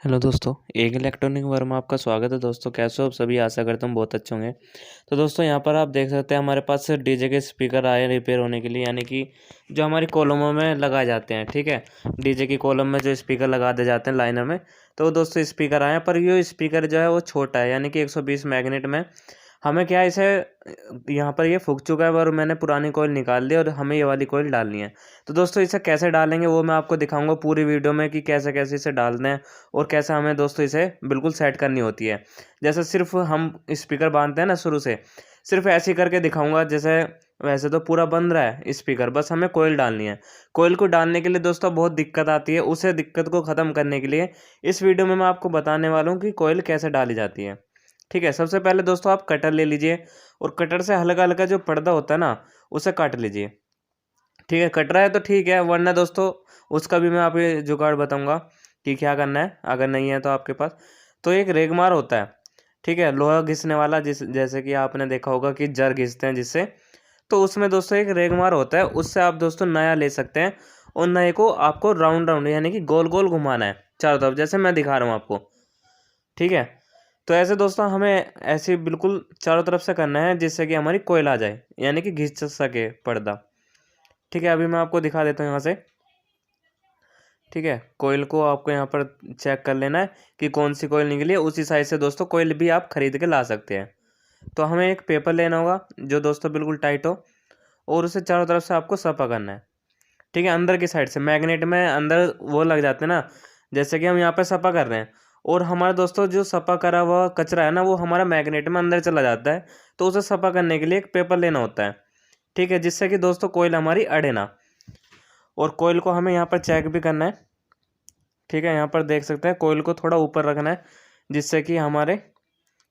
Hello दोस्तों, एक electronic work में आपका स्वागत है। दोस्तों कैसे हो आप सभी? आशा करता हूँ बहुत अच्छे होंगे। तो दोस्तों यहाँ पर आप देख सकते हैं हमारे पास डीजे के स्पीकर आए रिपेयर होने के लिए, यानी कि जो हमारी कॉलमों में लगाए जाते हैं। ठीक है, डीजे की कॉलम में जो स्पीकर लगा दिए जाते हैं लाइनर में, तो दोस्तों स्पीकर आए हैं, पर ये स्पीकर जो है वो छोटा है, यानी कि 120 मैग्नेट में हमें क्या है, इसे यहाँ पर ये फूक चुका है और मैंने पुरानी कोयल निकाल ली और हमें ये वाली कोयल डालनी है। तो दोस्तों इसे कैसे डालेंगे वो मैं आपको दिखाऊंगा पूरी वीडियो में कि कैसे कैसे इसे डालना है और कैसे हमें दोस्तों इसे बिल्कुल सेट करनी होती है। जैसे सिर्फ हम स्पीकर बांधते हैं ना शुरू से, सिर्फ ऐसे ही करके दिखाऊंगा। जैसे वैसे तो पूरा बन रहा है स्पीकर, बस हमें कोयल डालनी है। कोयल को डालने के लिए दोस्तों बहुत दिक्कत आती है, उसे दिक्कत को ख़त्म करने के लिए इस वीडियो में मैं आपको बताने वाला हूँ कि कोयल कैसे डाली जाती है। ठीक है, सबसे पहले दोस्तों आप कटर ले लीजिए और कटर से हल्का हल्का जो पर्दा होता है ना उसे काट लीजिए। ठीक है, कट रहा है तो ठीक है, वरना दोस्तों उसका भी मैं आपको जुगाड़ बताऊंगा कि क्या करना है। अगर नहीं है तो आपके पास तो एक रेगमार होता है। ठीक है, लोहा घिसने वाला, जैसे कि आपने देखा होगा कि जर घिसते हैं जिससे, तो उसमें दोस्तों एक रेगमार होता है, उससे आप दोस्तों नया ले सकते हैं। और नए को आपको राउंड राउंड यानी कि गोल गोल घुमाना है चारों तरफ, जैसे मैं दिखा रहा हूँ आपको। ठीक है, तो ऐसे दोस्तों हमें ऐसे बिल्कुल चारों तरफ से करना है जिससे कि हमारी कोयल आ जाए, यानी कि घिस सके पर्दा। ठीक है, अभी मैं आपको दिखा देता हूँ यहाँ से। ठीक है, कोयल को आपको यहाँ पर चेक कर लेना है कि कौन सी कोयल निकली है, उसी साइज से दोस्तों कोयल भी आप खरीद के ला सकते हैं। तो हमें एक पेपर लेना होगा जो दोस्तों बिल्कुल टाइट हो, और उसे चारों तरफ से आपको सफा करना है। ठीक है, अंदर की साइड से मैग्नेट में अंदर वो लग जाते हैं ना, जैसे कि हम यहाँ पे सफा कर रहे हैं, और हमारा दोस्तों जो सफा करा हुआ कचरा है ना वो हमारा मैग्नेट में अंदर चला जाता है। तो उसे सफा करने के लिए एक पेपर लेना होता है। ठीक है, जिससे कि दोस्तों कोयल हमारी अड़े ना। और कोयल को हमें यहाँ पर चेक भी करना है। ठीक है, यहाँ पर देख सकते हैं कोयल को थोड़ा ऊपर रखना है, जिससे कि हमारे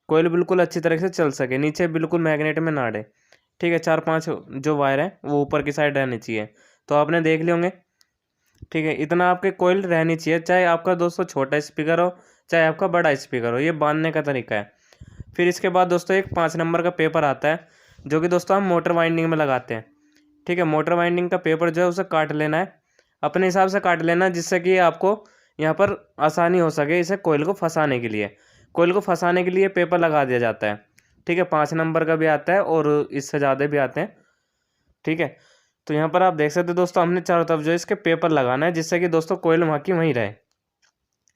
कोयल बिल्कुल अच्छी तरह से चल सके, नीचे बिल्कुल मैग्नेट में ना अड़े। ठीक है, 4-5 जो वायर है वो ऊपर की साइड रहनी चाहिए, तो आपने देख लिए होंगे। ठीक है, इतना आपके कोयल रहनी चाहिए, चाहे आपका दोस्तों छोटा स्पीकर हो चाहे आपका बड़ा स्पीकर हो, ये बांधने का तरीका है। फिर इसके बाद दोस्तों एक 5 नंबर का पेपर आता है, जो कि दोस्तों हम मोटर वाइंडिंग में लगाते हैं। ठीक है, मोटर वाइंडिंग का पेपर जो है उसे काट लेना है, अपने हिसाब से काट लेना, जिससे कि आपको यहाँ पर आसानी हो सके इसे कोयल को फंसाने के लिए। कोयल को फंसाने के लिए पेपर लगा दिया जाता है। ठीक है, 5 नंबर का भी आता है और इससे ज़्यादा भी आते हैं। ठीक है, तो यहाँ पर आप देख सकते हो दोस्तों, हमने चारों तरफ जो इसके पेपर लगाना है, जिससे कि दोस्तों कोयल वहाँ की वहीं रहे।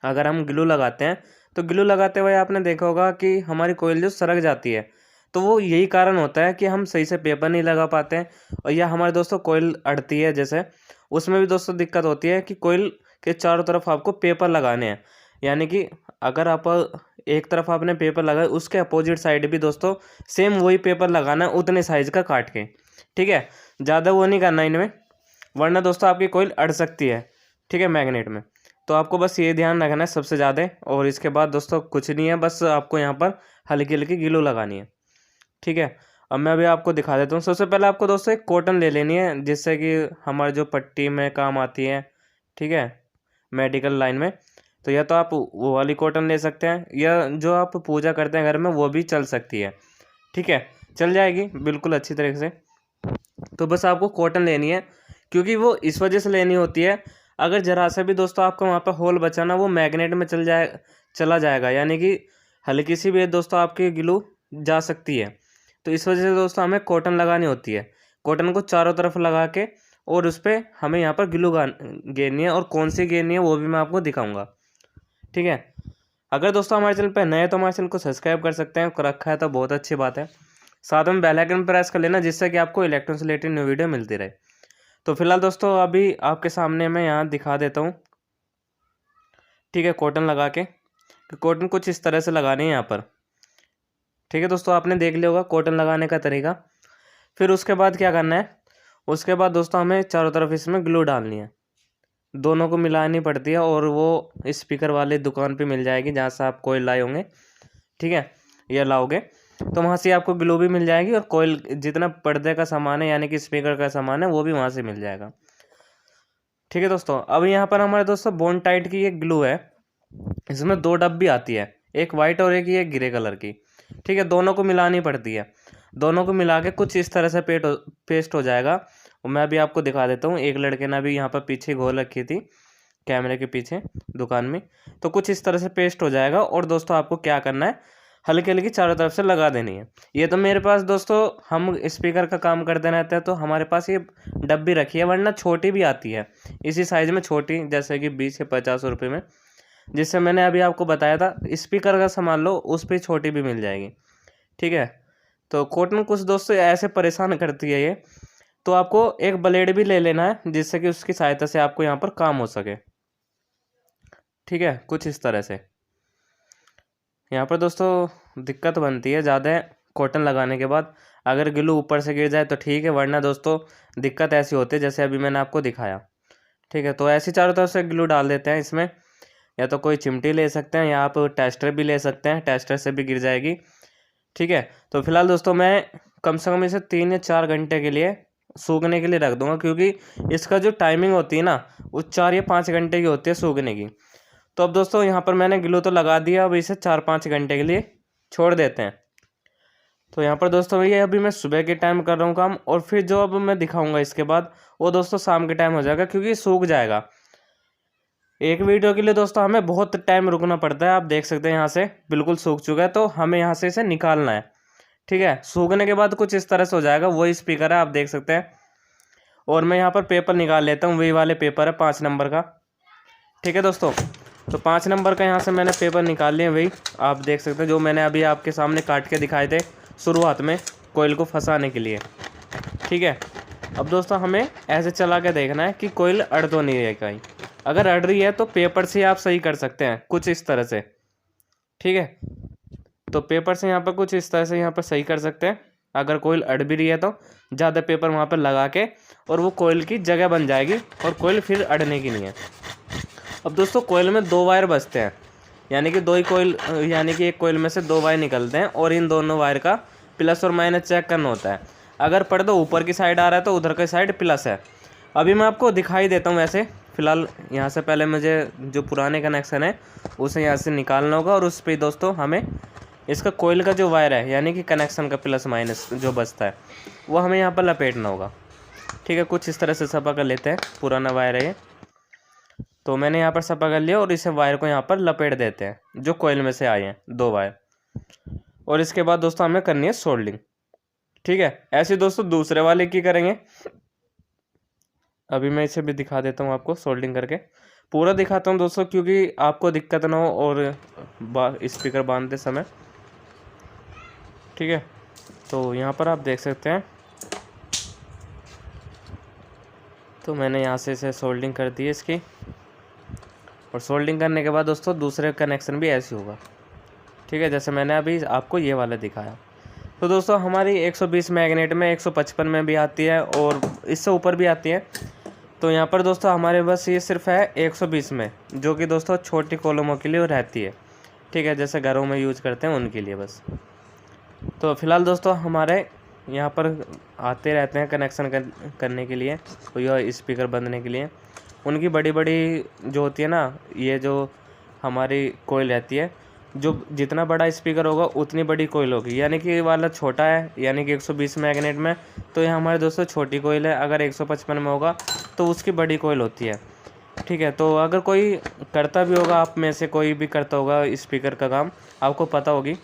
अगर हम ग्लू लगाते हैं तो ग्लू लगाते हुए आपने देखा होगा कि हमारी कोयल जो सरक जाती है, तो वो यही कारण होता है कि हम सही से पेपर नहीं लगा पाते हैं, और या हमारे दोस्तों कोयल अड़ती है जैसे, उसमें भी दोस्तों दिक्कत होती है कि कोयल के चारों तरफ आपको पेपर लगाने हैं। यानी कि अगर आप एक तरफ आपने पेपर लगाया, उसके अपोजिट साइड भी दोस्तों सेम वही पेपर लगाना है, उतने साइज का काट के। ठीक है, ज़्यादा वो नहीं करना इनमें, वरना दोस्तों आपकी कोयल अड़ सकती है। ठीक है, मैग्नेट में। तो आपको बस ये ध्यान रखना है सबसे ज़्यादा, और इसके बाद दोस्तों कुछ नहीं है, बस आपको यहाँ पर हल्की हल्की ग्लू लगानी है। ठीक है, अब मैं अभी आपको दिखा देता हूँ। सबसे पहले आपको दोस्तों एक कॉटन ले लेनी है, जिससे कि हमारे जो पट्टी में काम आती है। ठीक है, मेडिकल लाइन में, तो या तो आप वो वाली कॉटन ले सकते हैं, या जो आप पूजा करते हैं घर में वो भी चल सकती है। ठीक है, चल जाएगी बिल्कुल अच्छी तरीके से। तो बस आपको कॉटन लेनी है, क्योंकि वो इस वजह से लेनी होती है, अगर जरा सा भी दोस्तों आपका वहाँ पर होल बचा ना, वो मैग्नेट में चला जाएगा, यानी कि हल्की सी भी दोस्तों आपकी ग्लू जा सकती है। तो इस वजह से दोस्तों हमें कॉटन लगानी होती है। कॉटन को चारों तरफ लगा के, और उस पर हमें यहाँ पर ग्लू गेरनी है, और कौन सी गेरनी है वो भी मैं आपको दिखाऊंगा। ठीक है, अगर दोस्तों हमारे चैनल पर नए हैं तो हमारे चैनल को सब्सक्राइब कर सकते हैं, रखा है तो बहुत अच्छी बात है। साथ में बेल आइकन प्रेस कर लेना, जिससे कि आपको इलेक्ट्रॉनिक्स से रिलेटेड न्यू वीडियो मिलती रहे। तो फिलहाल दोस्तों अभी आपके सामने मैं यहाँ दिखा देता हूँ। ठीक है, कॉटन लगा के, कॉटन कुछ इस तरह से लगानी है यहाँ पर। ठीक है दोस्तों, आपने देख लिया होगा कॉटन लगाने का तरीका। फिर उसके बाद क्या करना है, उसके बाद दोस्तों हमें चारों तरफ इसमें ग्लू डालनी है, दोनों को मिलानी पड़ती है, और वो स्पीकर वाले दुकान पे मिल जाएगी जहाँ से आप कोयल लाए होंगे। ठीक है, ये लाओगे तो वहाँ से आपको ग्लू भी मिल जाएगी, और कोयल जितना पर्दे का सामान है यानी कि स्पीकर का सामान है वो भी वहाँ से मिल जाएगा। ठीक है दोस्तों, अब यहाँ पर हमारे दोस्तों बोन टाइट की ये ग्लू है, इसमें 2 डब्बी आती है, एक वाइट और एक ये ग्रे कलर की। ठीक है, दोनों को मिलानी पड़ती है, दोनों को मिला के कुछ इस तरह से पेस्ट हो जाएगा। और मैं अभी आपको दिखा देता हूँ, एक लड़के ने अभी यहाँ पर पीछे घोल रखी थी, कैमरे के पीछे दुकान में। तो कुछ इस तरह से पेस्ट हो जाएगा। और दोस्तों आपको क्या करना है, हल्की हल्की चारों तरफ से लगा देनी है। ये तो मेरे पास दोस्तों, हम स्पीकर का काम करते रहते हैं तो हमारे पास ये डब्बी रखी है, वरना छोटी भी आती है इसी साइज़ में, छोटी जैसे कि 20 या 50 रुपये में, जिससे मैंने अभी आपको बताया था स्पीकर का सामान लो, उस पर छोटी भी मिल जाएगी। ठीक है, तो कॉटन कुछ दोस्तों ऐसे परेशान करती है ये, तो आपको एक ब्लेड भी ले लेना है जिससे कि उसकी सहायता से आपको यहाँ पर काम हो सके। ठीक है, कुछ इस तरह से। यहाँ पर दोस्तों दिक्कत बनती है ज़्यादा कॉटन लगाने के बाद, अगर ग्लू ऊपर से गिर जाए तो ठीक है, वरना दोस्तों दिक्कत ऐसी होती है जैसे अभी मैंने आपको दिखाया। ठीक है, तो ऐसी चारों तरफ से ग्लू डाल देते हैं इसमें, या तो कोई चिमटी ले सकते हैं या आप टेस्टर भी ले सकते हैं, टेस्टर से भी गिर जाएगी। ठीक है, तो फिलहाल दोस्तों मैं कम से कम इसे 3 या 4 घंटे के लिए सूखने के लिए रख दूंगा, क्योंकि इसका जो टाइमिंग होती है ना वो 4 या 5 घंटे की होती है सूखने की। तो अब दोस्तों यहाँ पर मैंने ग्लू तो लगा दिया, अब इसे 4-5 घंटे के लिए छोड़ देते हैं। तो यहाँ पर दोस्तों ये अभी मैं सुबह के टाइम कर रहा हूँ काम, और फिर जो अब मैं दिखाऊंगा इसके बाद वो दोस्तों शाम के टाइम हो जाएगा, क्योंकि सूख जाएगा। एक वीडियो के लिए दोस्तों हमें बहुत टाइम रुकना पड़ता है। आप देख सकते हैं यहाँ से बिल्कुल सूख चुका है, तो हमें यहाँ से इसे निकालना है। ठीक है, सूखने के बाद कुछ इस तरह से हो जाएगा। वही स्पीकर है, आप देख सकते हैं। और मैं यहाँ पर पेपर निकाल लेता हूँ, वही वाले पेपर है 5 नंबर का। ठीक है दोस्तों, तो 5 नंबर का यहाँ से मैंने पेपर निकाल लिए, वही आप देख सकते हैं जो मैंने अभी आपके सामने काट के दिखाए थे शुरुआत में कोयल को फंसाने के लिए। ठीक है, अब दोस्तों हमें ऐसे चला के देखना है कि कोयल अड़ तो नहीं है कहीं। अगर अड़ रही है तो पेपर से आप सही कर सकते हैं कुछ इस तरह से। ठीक है, तो पेपर से यहाँ पर कुछ इस तरह से यहाँ पर सही कर सकते हैं। अगर कोयल अड़ भी रही है तो ज़्यादा पेपर वहाँ पर लगा के, और वो कोयल की जगह बन जाएगी और कोयल फिर अड़ने की नहीं है। अब दोस्तों कोयल में 2 वायर बचते हैं, यानी कि 2 ही कोयल, यानी कि एक कोयल में से 2 वायर निकलते हैं, और इन दोनों वायर का प्लस और माइनस चेक करना होता है। अगर पर्दा ऊपर की साइड आ रहा है तो उधर की साइड प्लस है। अभी मैं आपको दिखाई देता हूँ। वैसे फ़िलहाल यहाँ से पहले मुझे जो पुराने कनेक्शन है उसे यहाँ से निकालना होगा, और उस पर दोस्तों हमें इसका कोयल का जो वायर है, यानी कि कनेक्शन का प्लस माइनस जो बचता है, वो हमें यहाँ पर लपेटना होगा। ठीक है, कुछ इस तरह से सफा कर लेते हैं। पुराना वायर है ये, तो मैंने यहाँ पर सफा कर लिया, और इसे वायर को यहाँ पर लपेट देते हैं जो कोयल में से आए हैं 2 वायर। और इसके बाद दोस्तों हमें करनी है सोल्डिंग। ठीक है, ऐसे दोस्तों दूसरे वाले की करेंगे। अभी मैं इसे भी दिखा देता हूँ आपको सोल्डिंग करके, पूरा दिखाता हूँ दोस्तों, क्योंकि आपको दिक्कत ना हो और स्पीकर बांधते समय। ठीक है, तो यहाँ पर आप देख सकते हैं, तो मैंने यहाँ से इसे सोल्डिंग कर दी है इसकी। और सोल्डिंग करने के बाद दोस्तों दूसरे कनेक्शन भी ऐसे होगा। ठीक है, जैसे मैंने अभी आपको ये वाला दिखाया। तो दोस्तों हमारी 120 मैग्नेट में 155 में भी आती है, और इससे ऊपर भी आती है। तो यहाँ पर दोस्तों हमारे बस ये सिर्फ है 120 में, जो कि दोस्तों छोटी कॉलमों के लिए रहती है। ठीक है, जैसे घरों में यूज करते हैं उनके लिए बस। तो फिलहाल दोस्तों हमारे यहाँ पर आते रहते हैं कनेक्शन करने के लिए, तो यह स्पीकर बंदने के लिए। उनकी बड़ी बड़ी जो होती है ना, ये जो हमारी कोयल रहती है, जो जितना बड़ा स्पीकर होगा उतनी बड़ी कोयल होगी। यानी कि वाला छोटा है, यानी कि 120 मैग्नेट में, तो ये हमारे दोस्तों छोटी कोयल है। अगर 155 में होगा तो उसकी बड़ी कोयल होती है। ठीक है, तो अगर कोई करता भी होगा, आप में से कोई भी करता होगा स्पीकर का काम, आपको पता होगी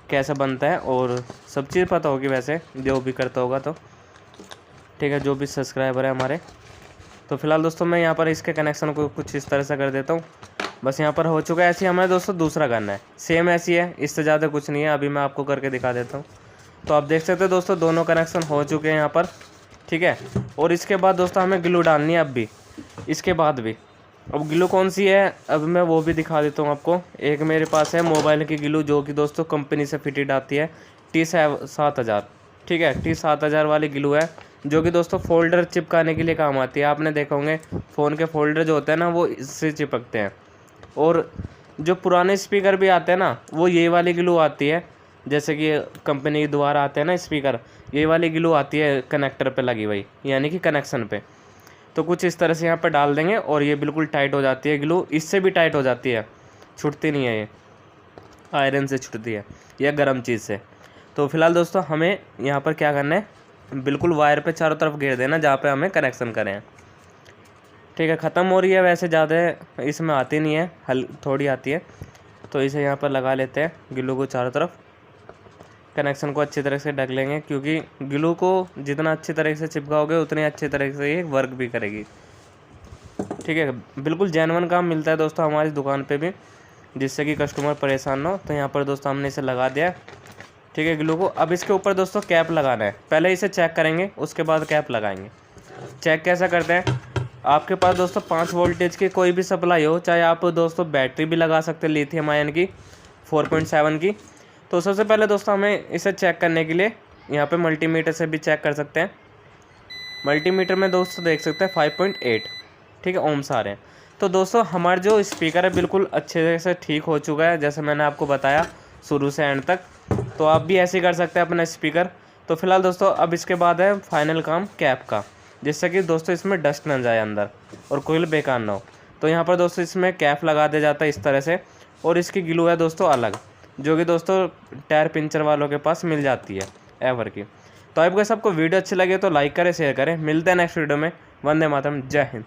कैसे बनता है, और सब चीज़ पता होगी वैसे जो भी करता होगा तो। ठीक है, जो भी सब्सक्राइबर है हमारे। तो फिलहाल दोस्तों मैं यहाँ पर इसके कनेक्शन को कुछ इस तरह से कर देता हूँ। बस यहाँ पर हो चुका है। ऐसे ही हमें दोस्तों दूसरा करना है, सेम ऐसी है, इससे ज़्यादा कुछ नहीं है। अभी मैं आपको करके दिखा देता हूँ। तो आप देख सकते हैं दोस्तों दोनों कनेक्शन हो चुके हैं यहाँ पर। ठीक है, और इसके बाद दोस्तों हमें ग्लू डालनी है अब भी, इसके बाद भी। अब ग्लू कौन सी है अब मैं वो भी दिखा देता हूँ आपको। एक मेरे पास है मोबाइल की ग्लू, जो कि दोस्तों कंपनी से फिटेड आती है, T7000। ठीक है, T7000 वाली ग्लू है, जो कि दोस्तों फोल्डर चिपकाने के लिए काम आती है। आपने देखा होंगे फ़ोन के फोल्डर जो होते हैं ना, वो इससे चिपकते हैं। और जो पुराने स्पीकर भी आते हैं ना, वो ये वाली ग्लू आती है, जैसे कि कंपनी द्वारा आते हैं ना स्पीकर, ये वाली ग्लू आती है कनेक्टर पे लगी हुई, यानी कि कनेक्शन पे। तो कुछ इस तरह से यहाँ पर डाल देंगे, और ये बिल्कुल टाइट हो जाती है ग्लू। इससे भी टाइट हो जाती है, छूटती नहीं है, ये आयरन से छूटती है या गर्म चीज़ से। तो फिलहाल दोस्तों हमें यहाँ पर क्या करना है, बिल्कुल वायर पे चारों तरफ घेर देना जहाँ पे हमें कनेक्शन करें हैं। ठीक है, ख़त्म हो रही है, वैसे ज़्यादा इसमें आती नहीं है, थोड़ी आती है। तो इसे यहाँ पर लगा लेते हैं ग्लू को चारों तरफ। कनेक्शन को अच्छी तरह से ढक लेंगे, क्योंकि ग्लू को जितना अच्छी तरह से चिपकाओगे उतनी अच्छी तरह से ये वर्क भी करेगी। ठीक है, बिल्कुल जेन्युइन काम मिलता है दोस्तों हमारी दुकान पे भी, जिससे कि कस्टमर परेशान ना हो। तो यहाँ पर दोस्तों हमने इसे लगा दिया। ठीक है, ग्लू को। अब इसके ऊपर दोस्तों कैप लगाना है। पहले इसे चेक करेंगे, उसके बाद कैप लगाएंगे। चेक कैसा करते हैं, आपके पास दोस्तों 5 वोल्टेज की कोई भी सप्लाई हो, चाहे आप दोस्तों बैटरी भी लगा सकते हैं लिथियम आयन की 4.7 की। तो सबसे पहले दोस्तों हमें इसे चेक करने के लिए यहाँ पे मल्टीमीटर से भी चेक कर सकते हैं। मल्टीमीटर में दोस्तों देख सकते हैं 5.8, ठीक है, ओम्स आ रहे हैं। तो दोस्तों हमारा जो स्पीकर है बिल्कुल अच्छे से ठीक हो चुका है, जैसे मैंने आपको बताया शुरू से एंड तक। तो आप भी ऐसे ही कर सकते हैं अपना स्पीकर। तो फिलहाल दोस्तों अब इसके बाद है फाइनल काम कैप का, जिससे कि दोस्तों इसमें डस्ट ना जाए अंदर और कोई बेकार ना हो। तो यहाँ पर दोस्तों इसमें कैप लगा दिया जाता है इस तरह से, और इसकी ग्लू है दोस्तों अलग, जो कि दोस्तों टायर पिंचर वालों के पास मिल जाती है एवर की। तो आपको सबको वीडियो अच्छी लगे तो लाइक करें, शेयर करें। मिलते हैं नेक्स्ट वीडियो में। वंदे मातरम, जय हिंद।